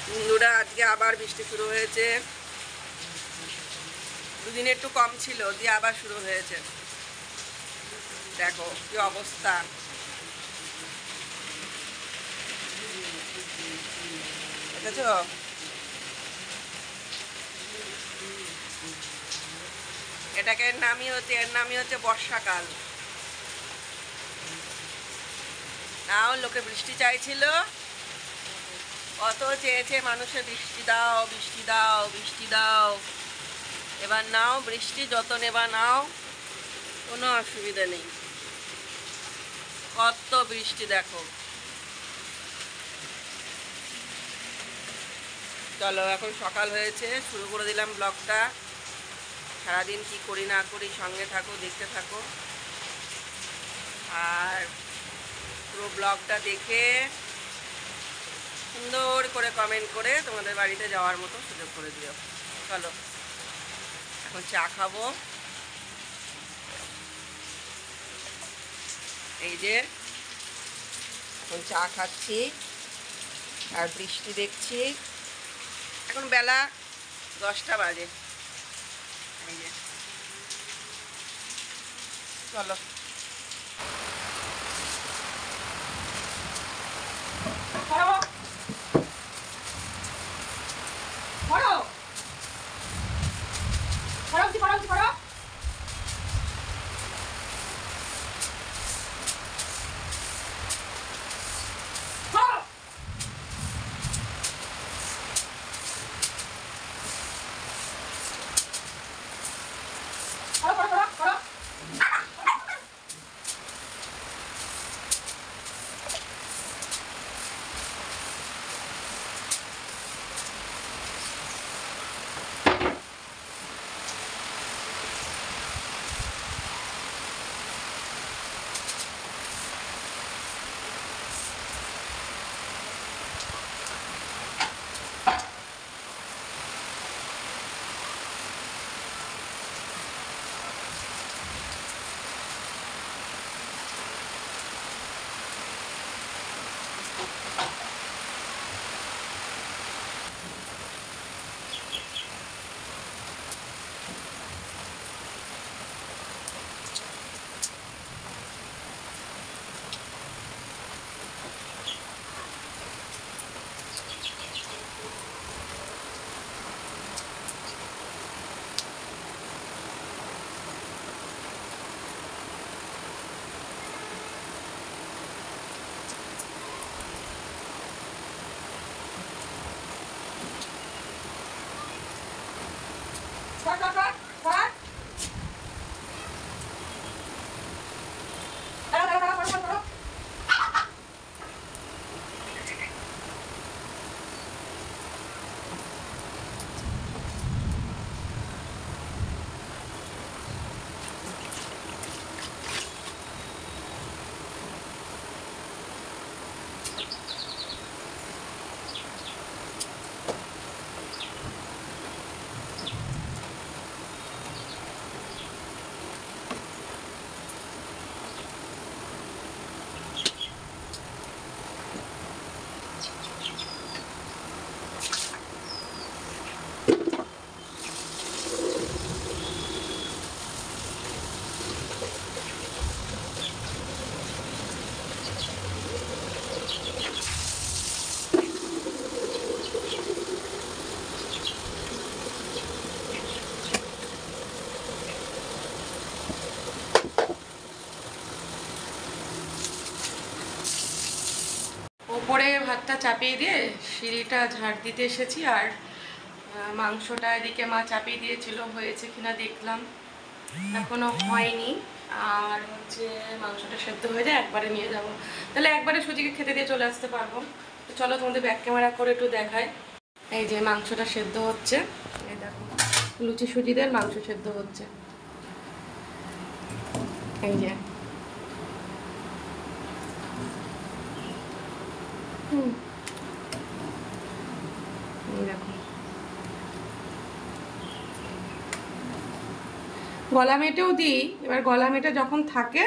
বন্ধুরা, আজকে আবার বৃষ্টি শুরু হয়েছে। দুদিন একটু কম ছিল, দিয়ে আবার শুরু হয়েছে। দেখো কি অবস্থা। দেখেছো? এর নামই হচ্ছে বর্ষাকাল। নাও লোকে বৃষ্টি চাইছিল, কত চেয়েছে মানুষে, বৃষ্টি দাও, বৃষ্টি দাও, বৃষ্টি দাও। এবার নাও বৃষ্টি, যত নেবা নাও, কোনো অসুবিধা নেই। কত বৃষ্টি দেখো। চলো, এখন সকাল হয়েছে, শুরু করে দিলাম ব্লগটা। সারাদিন কি করি না করি সঙ্গে থাকো, দেখতে থাকো। আর পুরো ব্লগটা দেখে সুন্দর করে কমেন্ট করে তোমাদের বাড়িতে যাওয়ার মতো সুযোগ করে দিও। চলো, এখন চা খাবো। এই যে এখন চা খাচ্ছি আর বৃষ্টি দেখছি। এখন বেলা 10টা বাজে। এই যে চলো। ওপরে ভাতটা চাপিয়ে দিয়ে সিঁড়িটা ঝাড় দিতে এসেছি। আর মাংসটা এদিকে মা চাপিয়ে দিয়েছিল, হয়েছে কিনা দেখলাম, এখনো হয়নি। আর হচ্ছে মাংসটা সেদ্ধ হয়ে যায়, একবারে নিয়ে যাব, তাহলে একবারে সুজিকে খেতে দিয়ে চলে আসতে পারবো। তো চলো তোমাদের ব্যাক ক্যামেরা করে একটু দেখায়। এই যে মাংসটা সেদ্ধ হচ্ছে, এই দেখো লুচি সুজিদের মাংস সেদ্ধ হচ্ছে। এই যে দেখো গলা মেটেও দিই। এবার গলা মেটে যখন থাকে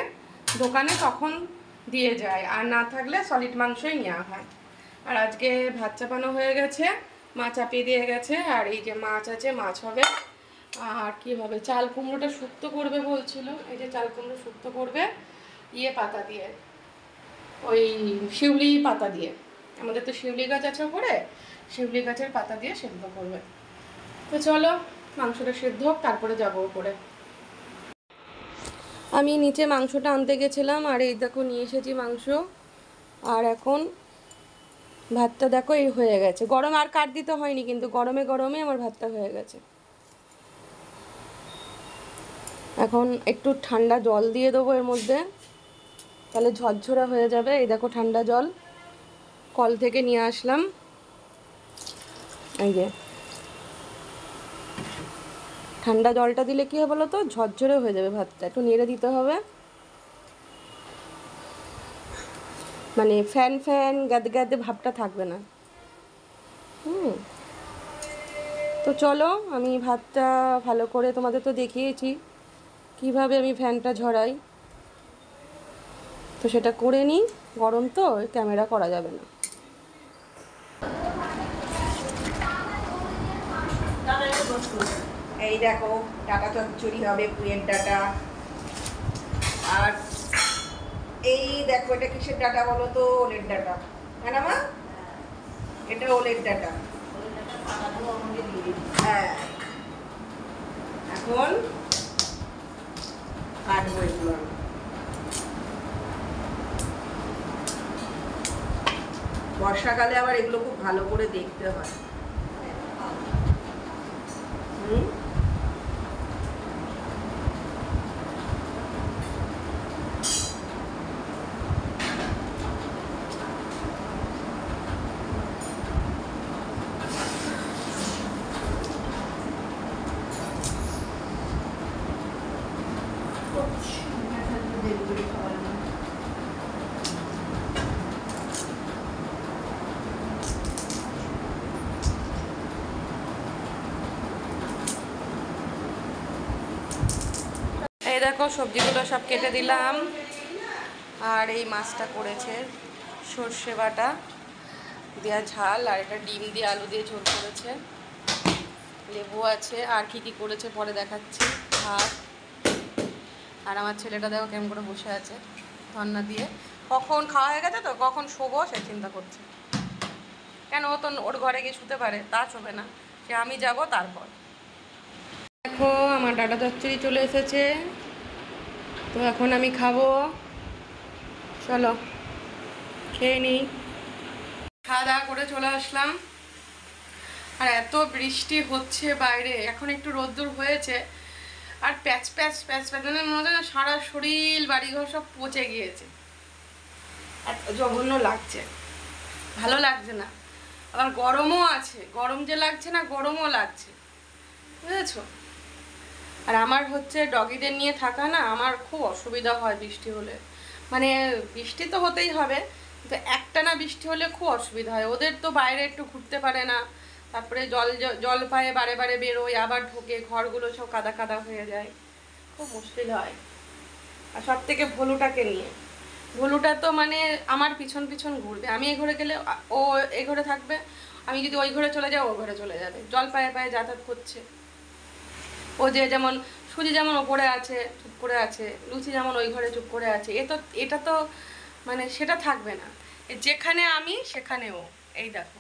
দোকানে তখন দিয়ে যায়, আর না থাকলে সলিড মাংসই নেওয়া হয়। আর আজকে ভাত চাপানো হয়ে গেছে, মা চাপিয়ে দিয়ে গেছে। আর এই যে মাছ আছে, মাছ হবে। আর কি হবে, চাল কুমড়োটা শুক্তো করবে বলছিল। এই যে চাল কুমড়ো শুক্তো করবে ইয়ে পাতা দিয়ে, ওই শিউলি পাতা দিয়ে। আমাদের তো শিউলি গাছ আছে ওপরে, শিউলি গাছের পাতা দিয়ে সেদ্ধ করবে। তো চলো মাংসটা সেদ্ধ হোক, তারপরে যাবো ওপরে। আমি নিচে মাংসটা আনতে গেছিলাম, আর এই দেখো নিয়ে এসেছি মাংস। আর এখন ভাতটা দেখো এই হয়ে গেছে, গরম আর কাট দিতে হয়নি, কিন্তু গরমে গরমে আমার ভাতটা হয়ে গেছে। এখন একটু ঠান্ডা জল দিয়ে দেবো এর মধ্যে, তাহলে ঝরঝরা হয়ে যাবে। এই দেখো ঠান্ডা জল কল থেকে নিয়ে আসলাম। এই যে ঠান্ডা জলটা দিলে কী হবে বলো তো, ঝরঝরে হয়ে যাবে ভাতটা। একটু নেড়ে দিতে হবে, মানে ফ্যান ফ্যান গ্যাদে গ্যাদে ভাবটা থাকবে না। তো চলো আমি ভাতটা ভালো করে, তোমাদের তো দেখিয়েছি কিভাবে আমি ফ্যানটা ঝরাই, তো সেটা করে নিই। গরম তো ক্যামেরা করা যাবে না। এই দেখো ডাটা চচ্চড়ি হবে, পুঁয়ের ডাটা। আর এই দেখো এটা কিসের ডাটা বলো তো, ওলের ডাটা, হ্যাঁ না মা? এটা ওলের ডাটা। হ্যাঁ, এখন কাটবো এগুলো। বর্ষাকালে আবার এগুলো খুব ভালো করে দেখতে হয়। এই দেখো সবজিগুলো সব কেটে দিলাম। আর এই মাছটা করেছে সর্ষে বাটা দেওয়া ঝাল, আর এটা ডিম দিয়ে আলু দিয়ে ঝোল করেছে, লেবু আছে। আর কি কি করেছে পরে দেখাচ্ছি। ভাত। আর আমার ছেলেটা দেখো কেমন করে বসে আছে ধন্না দিয়ে, কখন খাওয়া হয়ে গেছে তো কখন শোবো সে চিন্তা করছে। কেন ও তো ওর ঘরে গিয়ে শুতে পারে, তা শোবে না, সে আমি যাব তারপর। দেখো আমার ডাটা চচ্চড়ি চলে এসেছে, তো এখন আমি খাবো। চলো খেয়ে নিই। খাওয়া দাওয়া করে চলে আসলাম। আর এত বৃষ্টি হচ্ছে বাইরে, এখন একটু রোদ্দুর হয়েছে। আর প্যাচ প্যাচ প্যাচ প্যাচ মানে মনে হয় সারা শরীর বাড়িঘর সব পচে গিয়েছে, এত জঘন্য লাগছে, ভালো লাগছে না। আবার গরমও আছে, গরম যে লাগছে না গরমও লাগছে, বুঝেছো? আর আমার হচ্ছে ডগিদের নিয়ে থাকা না, আমার খুব অসুবিধা হয় বৃষ্টি হলে। মানে বৃষ্টি তো হতেই হবে, কিন্তু একটানা বৃষ্টি হলে খুব অসুবিধা হয়। ওদের তো বাইরে একটু ঘুরতে পারে না, তারপরে জল জল পায়ে বারে বারে বেরোয়, আবার ঢোকে, ঘরগুলো সব কাদা কাদা হয়ে যায়, খুব মুশকিল হয়। আর সব থেকে ভলুটাকে নিয়ে, ভলুটা তো মানে আমার পিছন পিছন ঘুরবে। আমি এই ঘরে গেলে ও এই ঘরে থাকবে, আমি যদি ওই ঘরে চলে যাই ও ঘরে চলে যাবে, জল পায়ে পায়ে যাতায়াত করছে। ও যে যেমন সুজি যেমন ওপরে আছে চুপ করে আছে, লুচি যেমন ওই ঘরে চুপ করে আছে, এটা তো মানে সেটা থাকবে না। যেখানে আমি সেখানে ও। এই দেখো,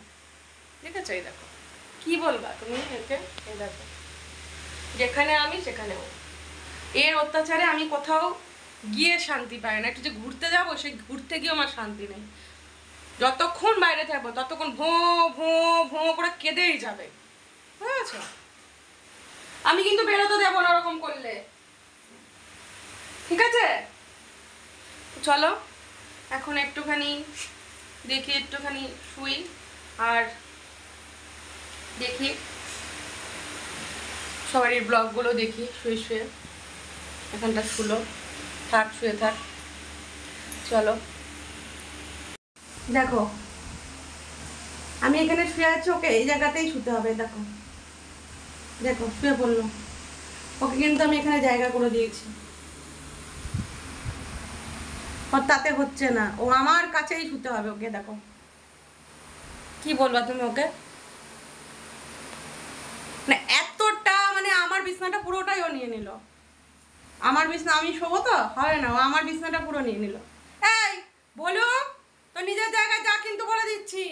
ঠিক আছে? এই দেখো কি বলবা তুমি একে, এই দেখো যেখানে আমি সেখানে ও। এর অত্যাচারে আমি কোথাও গিয়ে শান্তি পাই না। একটু যে ঘুরতে যাবো, সেই ঘুরতে গিয়েও আমার শান্তি নেই। যতক্ষণ বাইরে থাকবো ততক্ষণ ভোঁ ভোঁ ভোঁ করে কেঁদেই যাবে, বুঝেছো? আমি কিন্তু বেরোতে দেবো না ওরকম করলে, ঠিক আছে? চলো এখন একটুখানি দেখি, একটুখানি শুই। আর দেখি সবারই ব্লগগুলো দেখি শুয়ে শুয়ে। এখানটা শুলো, থাক শুয়ে থাক। চলো দেখো আমি এখানে শুয়ে আছি, ওকে এই জায়গাতেই শুতে হবে। দেখো দেখো শুয়ে পড়লো, ওকে কিন্তু আমি এখানে জায়গা করে দিয়েছি। ওর তাতে হচ্ছে না, ও আমার কাছেই শুতে হবে ওকে। দেখো কি বলবা তুমি ওকে? না এতটা মানে আমার বিছনাটা পুরোটাই ও নিয়ে নিল। আমার বিছনা আমি শোবো তো হয় না, ও আমার বিছনাটা পুরো নিয়ে নিল। এই বলো তো নিজের জায়গায় যা, কিন্তু বলে দিচ্ছি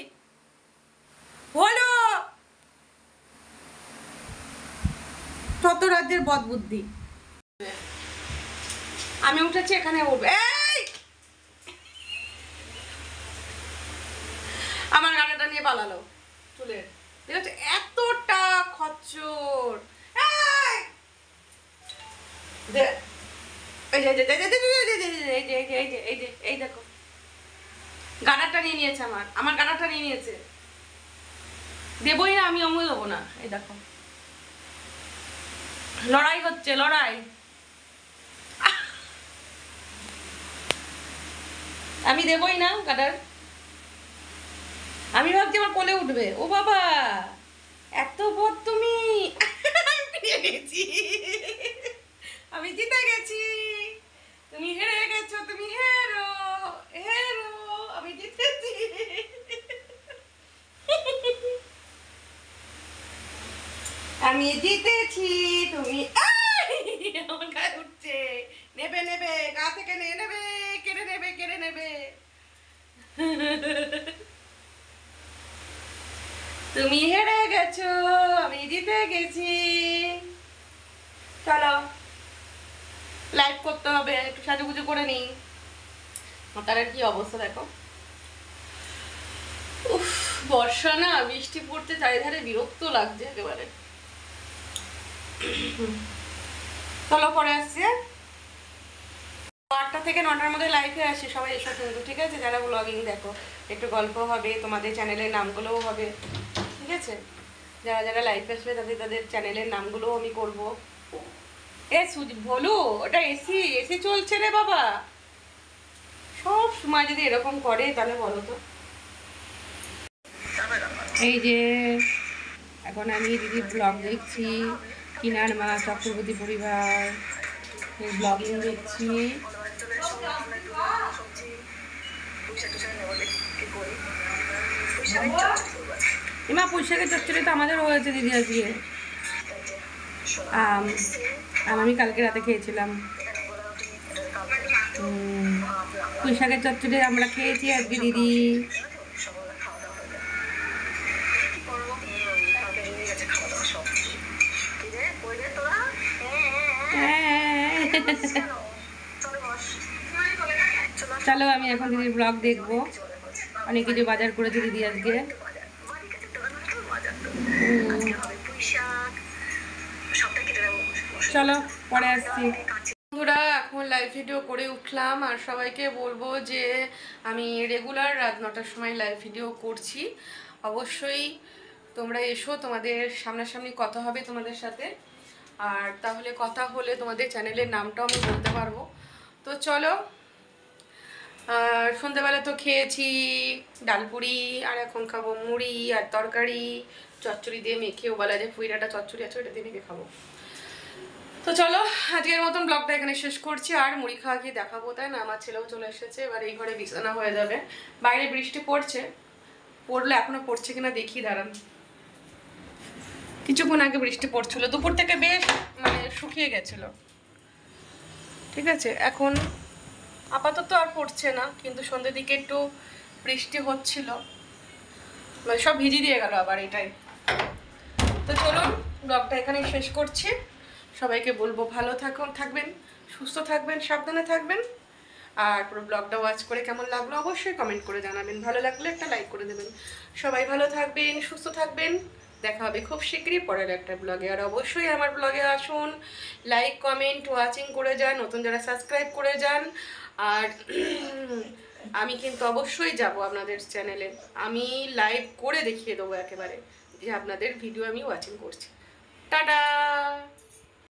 বলো। কত রাজ্যের বদ বুদ্ধি। আমি উঠেছি, এখানে উঠবে। এই আমার গাড়িটা নিয়ে পালালো চুলের, ঠিক আছে? এতটা খচ্চর। এই দে- এই যে এই দেখো, গানারটা নিয়ে নিয়েছে, আমার গানারটা নিয়ে নিয়েছে। দেবই না, আমি অমূল দেবো না। এই দেখো লড়াই হচ্ছে, লড়াই। আমি দেবই না গানার। আমি ভাবছি আমার কোলে উঠবে। ও বাবা এত বদ তুমি। পেয়ে গেছি, আমি জিতে গেছি। তুমি হেরে গেছো, তুমি হেরো হেরো, আমি জিতেছি। আমি জিতেছি, তুমি আমার গায়ে উঠছে। নেবে নেবে, গা থেকে নিয়ে নেবে, কেড়ে নেবে, কেড়ে নেবে। তুমি হেরে গেছো, আমি জিতে গেছি। চলো লাইভ করতে হবে, একটু সাজুগুজু করে নিই। তার কি অবস্থা দেখো। উফ, বর্ষা না, বৃষ্টি পড়তে চারিধারে বিরক্ত লাগছে একেবারে। চলো পরে আসছি। 8টা থেকে 9টার মধ্যে লাইভে আসি, সবাই এসো কিন্তু, ঠিক আছে? যারা ব্লগিং দেখো, একটু গল্প হবে, তোমাদের চ্যানেলের নামগুলোও হবে, ঠিক আছে? যারা যারা লাইভে আসবে তাদের তাদের চ্যানেলের নামগুলোও আমি করব। এ বলু, ওটা এসি এসি চলছে রে বাবা। সব সময় যদি এরকম করে তাহলে বলো তো। এই যে এখন আমি দিদির ব্লগ দেখছি, কিনার মা চক্রবর্তী পরিবার ব্লগিং দেখছি। এমা পুঁইশাকের চচ্চড়ি তো আমাদের হয়েছে দিদি আজকে। আমি কালকে রাতে খেয়েছিলাম। পুঁইশাকের চচ্চড়ি আমরা খেয়েছি আজকে দিদি। চলো আমি এখন দিদির ব্লগ দেখবো। অনেক কিছু বাজার করেছে দিদি আজকে। চলো পরে আসছি। বন্ধুরা এখন লাইভ ভিডিও করে উঠলাম, আর সবাইকে বলবো যে আমি রেগুলার রাত 9টার সময় লাইভ ভিডিও করছি। অবশ্যই তোমরা এসো, তোমাদের সামনাসামনি কথা হবে তোমাদের সাথে। আর তাহলে কথা হলে তোমাদের চ্যানেলের নামটাও আমি বলতে পারবো। তো চলো, আর সন্ধ্যেবেলা তো খেয়েছি ডালপুরি, আর এখন খাবো মুড়ি আর তরকারি চচ্চড়ি দিয়ে মেখে। ওবেলা যে ফুইরাটা চচ্চড়ি আছে ওটা দিয়ে মেখে খাবো। তো চলো আজকের মতন ব্লগটা এখানে শেষ করছি। আর মুড়ি খাওয়া গিয়ে দেখাবো, তাই না? আমার ছেলেও চলে এসেছে, এবার এই ঘরে বিছানা হয়ে যাবে। বাইরে বৃষ্টি পড়ছে, পড়লে এখনো পড়ছে কিনা দেখি, দাঁড়ান। কিছুক্ষণ আগে বৃষ্টি পড়ছিল, দুপুর থেকে বেশ মানে শুকিয়ে গেছিল, ঠিক আছে? এখন আপাতত আর পড়ছে না, কিন্তু সন্ধ্যের দিকে একটু বৃষ্টি হচ্ছিল, মানে সব ভিজি দিয়ে গেল আবার, এটাই। তো চলুন ব্লগটা এখানেই শেষ করছি। সবাইকে বলবো ভালো থাকবেন, সুস্থ থাকবেন, সাবধানে থাকবেন। আর পুরো ব্লগটা ওয়াচ করে কেমন লাগলো অবশ্যই কমেন্ট করে জানাবেন। ভালো লাগলে একটা লাইক করে দেবেন। সবাই ভালো থাকবেন, সুস্থ থাকবেন। দেখা হবে খুব শীঘ্রই পরের একটা ব্লগে। আর অবশ্যই আমার ব্লগে আসুন, লাইক কমেন্ট ওয়াচিং করে যান, নতুন যারা সাবস্ক্রাইব করে যান। আর আমি কিন্তু অবশ্যই যাব আপনাদের চ্যানেলে, আমি লাইভ করে দেখিয়ে দেবো একেবারে যে আপনাদের ভিডিও আমি ওয়াচিং করছি। টাটা।